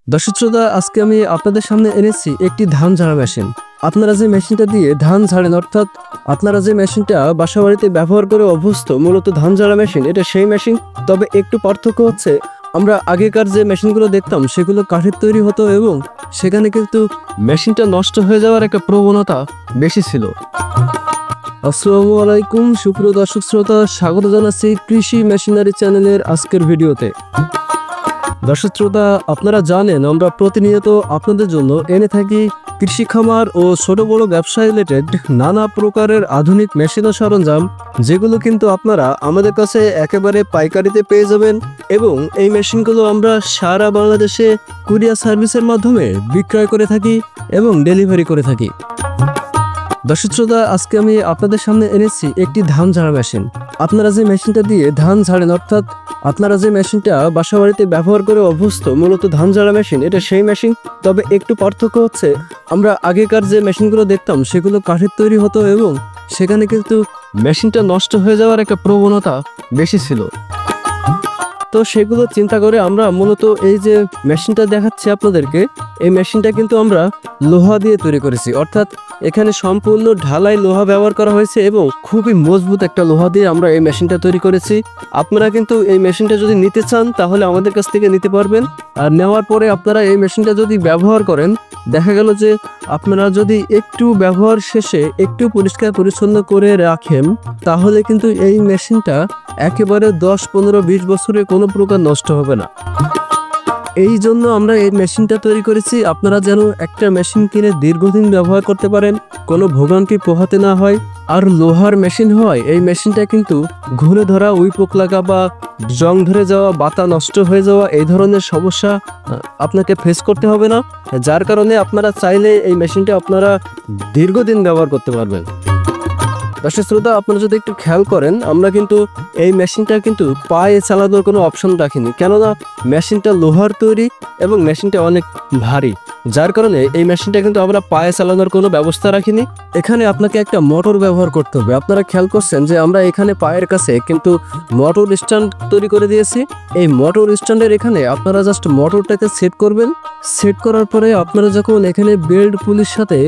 দর্শক শ্রোতা, আজকে আমি আপনাদের সামনে এনেছি একটি ধান ঝাড়া মেশিন। আপনারা যে মেশিনটা দিয়ে ধান ঝাড়েন, অর্থাৎ আপনারা যে মেশিনটা বাসাবাড়িতে ব্যবহার করে অভ্যস্ত, মূলত ধান ঝাড়া মেশিন, এটা সেই মেশিন। তবে একটু পার্থক্য হচ্ছে, আমরা আগেকার যে মেশিনগুলো দেখতাম সেগুলো কাঠের তৈরি হতো এবং সেখানে কিন্তু মেশিনটা নষ্ট হয়ে যাওয়ার একটা প্রবণতা বেশি ছিল। আসসালামু আলাইকুম সুপ্রিয় দর্শক শ্রোতা, স্বাগত জানাচ্ছি কৃষি মেশিনারি চ্যানেলের আজকের ভিডিওতে। দর্শক শ্রোতা, আপনারা জানেন আমরা প্রতিনিয়ত আপনাদের জন্য এনে থাকি কৃষি খামার ও ছোট বড় ব্যবসা রিলেটেড নানা প্রকারের আধুনিক মেশিন ও সরঞ্জাম, যেগুলো কিন্তু আপনারা আমাদের কাছে একেবারে পাইকারিতে পেয়ে যাবেন। এবং এই মেশিনগুলো আমরা সারা বাংলাদেশে কুরিয়ার সার্ভিসের মাধ্যমে বিক্রয় করে থাকি এবং ডেলিভারি করে থাকি। দর্শক শ্রোতা, আজকে আমি আপনাদের সামনে এনেছি একটি ধান ঝাড়া মেশিন। আপনারা যে মেশিনটা দিয়ে ধান ঝাড়েন, অর্থাৎ আপনারা যে মেশিনটা বাসাবাড়িতে ব্যবহার করে অভ্যস্ত, মূলত ধান ঝাড়া মেশিন, এটা সেই মেশিন। তবে একটু পার্থক্য হচ্ছে, আমরা আগেকার যে মেশিনগুলো দেখতাম সেগুলো কাঠের তৈরি হতো এবং সেখানে কিন্তু মেশিনটা নষ্ট হয়ে যাওয়ার একটা প্রবণতা বেশি ছিল। তো সেগুলো চিন্তা করে আমরা মূলত এই যে মেশিনটা দেখাচ্ছি আপনাদেরকে, এই মেশিনটা কিন্তু আমরা লোহা দিয়ে তৈরি করেছি, অর্থাৎ এখানে সম্পূর্ণ ঢালাই লোহা ব্যবহার করা হয়েছে এবং খুবই মজবুত একটা লোহা দিয়ে আমরা এই মেশিনটা তৈরি করেছি। আপনারা কিন্তু এই মেশিনটা যদি নিতে চান তাহলে আমাদের কাছ থেকে নিতে পারবেন। আর নেওয়ার পরে আপনারা এই মেশিনটা যদি ব্যবহার করেন, দেখা গেল যে আপনারা যদি একটু ব্যবহার শেষে একটু পরিষ্কার পরিচ্ছন্ন করে রাখেন, তাহলে কিন্তু এই মেশিনটা একেবারে 10, 15, 20 বছরে কোনো প্রকার নষ্ট হবে না। এই জন্য আমরা এই মেশিনটা তৈরি করেছি, আপনারা যেন একটা মেশিন কিনে দীর্ঘদিন ব্যবহার করতে পারেন, কোনো ভোগান্তি পোহাতে না হয়। আর লোহার মেশিন হয়, এই মেশিনটা কিন্তু ঘুরে ধরা, উইপোক লাগা বা জং ধরে যাওয়া, বাতা নষ্ট হয়ে যাওয়া, এই ধরনের সমস্যা আপনাকে ফেস করতে হবে না। যার কারণে আপনারা চাইলে এই মেশিনটা আপনারা দীর্ঘদিন ব্যবহার করতে পারবেন। দর্শক শ্রোতা, আপনারা যদি একটু খেয়াল করেন, আমরা কিন্তু এই মেশিনটা কিন্তু পায়ে চালানোর কোনো অপশন রাখিনি, কেননা মেশিনটা লোহার তৈরি এবং মেশিনটা অনেক ভারী। যার কারণে এই মেশিনটা কিন্তু আমরা পায়ে চালানোর কোনো ব্যবস্থা রাখিনি। এখানে আপনাকে একটা মোটর ব্যবহার করতে হবে। আপনারা খেয়াল করছেন যে আমরা এখানে পায়ের কাছে কিন্তু মোটর স্ট্যান্ড তৈরি করে দিয়েছি। এই মোটর স্ট্যান্ডের এখানে আপনারা জাস্ট মোটরটাকে সেট করবেন। সেট করার পরে আপনারা যখন এখানে বেল্ট পুলির সাথে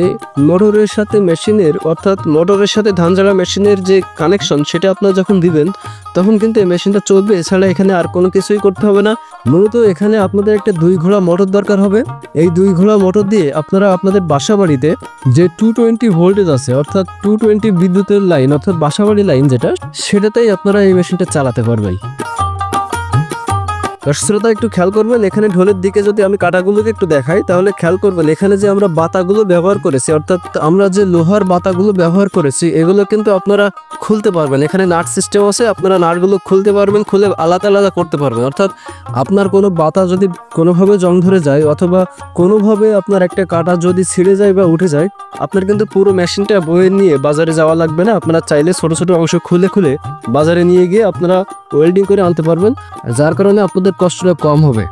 মোটরের সাথে মেশিনের, অর্থাৎ মোটরের সাথে ধান ঝাড়া মেশিনের যে কানেকশন, সেটা আপনারা যখন দিবেন তখন কিন্তু এই মেশিনটা চলবে। এছাড়া এখানে আর কোনো কিছুই করতে হবে না। মূলত এখানে আপনাদের একটা 2 ঘোড়া মোটর দরকার হবে। এই 2 ঘোড়া মোটর দিয়ে আপনারা আপনাদের বাসাবাড়িতে যে 220 ভোল্টেজ আছে, অর্থাৎ 220 বিদ্যুতের লাইন, অর্থাৎ বাসাবাড়ি লাইন যেটা, সেটাতেই আপনারা এই মেশিনটা চালাতে পারবেন। দর্শক শ্রোতা, একটু খেয়াল করবেন, এখানে ঢোলের দিকে যদি আমি কাটাগুলোকে একটু দেখাই, তাহলে খেয়াল করবেন এখানে যে আমরা বাতাগুলো ব্যবহার করেছি, অর্থাৎ আমরা যে লোহার বাতাগুলো ব্যবহার করেছি, এগুলো কিন্তু আপনারা খুলতে পারবেন। এখানে নাট সিস্টেম আছে, আপনারা নাটগুলো খুলতে পারবেন, খুলে আলাদা আলাদা করতে পারবেন। অর্থাৎ আপনার কোনো বাতা যদি কোনোভাবে জং ধরে যায়, অথবা কোনোভাবে আপনার একটা কাটা যদি ছিঁড়ে যায় বা উঠে যায়, আপনার কিন্তু পুরো মেশিনটা বয়ে নিয়ে বাজারে যাওয়া লাগবে না। আপনারা চাইলে ছোট ছোট অংশ খুলে খুলে বাজারে নিয়ে গিয়ে আপনারা ওয়েল্ডিং করে আনতে পারবেন, যার কারণে আপনাদের কষ্টটা কম হবে।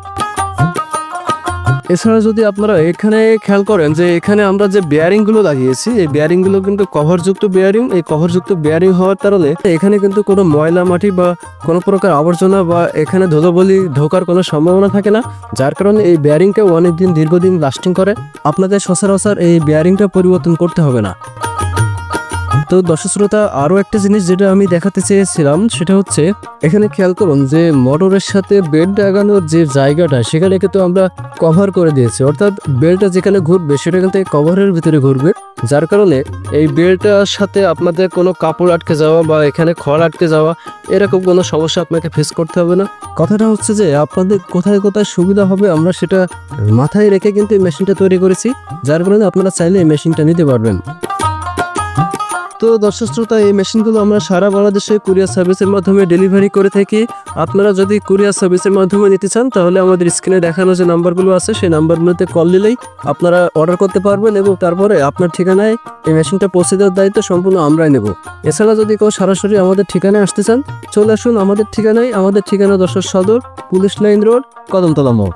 এছাড়া যদি আপনারা এখানে খেয়াল করেন যে এখানে আমরা যে বেয়ারিংগুলো লাগিয়েছি, এই বেয়ারিংগুলো কিন্তু কভারযুক্ত বেয়ারিং। এই কভারযুক্ত বেয়ারিং হওয়ার কারণে এখানে কিন্তু কোনো ময়লা মাটি বা কোনো প্রকার আবর্জনা বা এখানে ধুলোবালি ঢোকার কোনো সম্ভাবনা থাকে না। যার কারণে এই বেয়ারিংটা অনেকদিন দীর্ঘদিন লাস্টিং করে। আপনাদের সচরাচর এই বেয়ারিংটা পরিবর্তন করতে হবে না। তো দর্শক শ্রোতা, আরও একটা জিনিস যেটা আমি দেখাতে চেয়েছিলাম, সেটা হচ্ছে এখানে খেয়াল করুন যে মোটরের সাথে বেল্ট লাগানোর যে জায়গাটা, সেখানে কিন্তু আমরা কভার করে দিয়েছি, অর্থাৎ বেল্টটা যেখানে ঘুরবে সেটা কিন্তু এই কভারের ভিতরে ঘুরবে। যার কারণে এই বেল্টটার সাথে আপনাদের কোনো কাপড় আটকে যাওয়া বা এখানে খড় আটকে যাওয়া, এরকম কোনো সমস্যা আপনাকে ফেস করতে হবে না। কথাটা হচ্ছে যে আপনাদের কোথায় কোথায় সুবিধা হবে আমরা সেটা মাথায় রেখে কিন্তু এই মেশিনটা তৈরি করেছি, যার কারণে আপনারা চাইলে এই মেশিনটা নিতে পারবেন। তো দর্শক শ্রোতা, এই মেশিনগুলো আমরা সারা বাংলাদেশে কুরিয়ার সার্ভিসের মাধ্যমে ডেলিভারি করে থাকি। আপনারা যদি কুরিয়ার সার্ভিসের মাধ্যমে নিতে চান, তাহলে আমাদের স্ক্রিনে দেখানো যে নাম্বারগুলো আছে, সেই নাম্বারগুলোতে কল দিলেই আপনারা অর্ডার করতে পারবেন এবং তারপরে আপনার ঠিকানায় এই মেশিনটা পৌঁছে দেওয়ার দায়িত্ব সম্পূর্ণ আমরাই নেব। এছাড়া যদি কেউ সরাসরি আমাদের ঠিকানায় আসতে চান, চলে আসুন আমাদের ঠিকানায়। আমাদের ঠিকানা যশোর সদর, পুলিশ লাইন রোড, কদমতলা মোড়।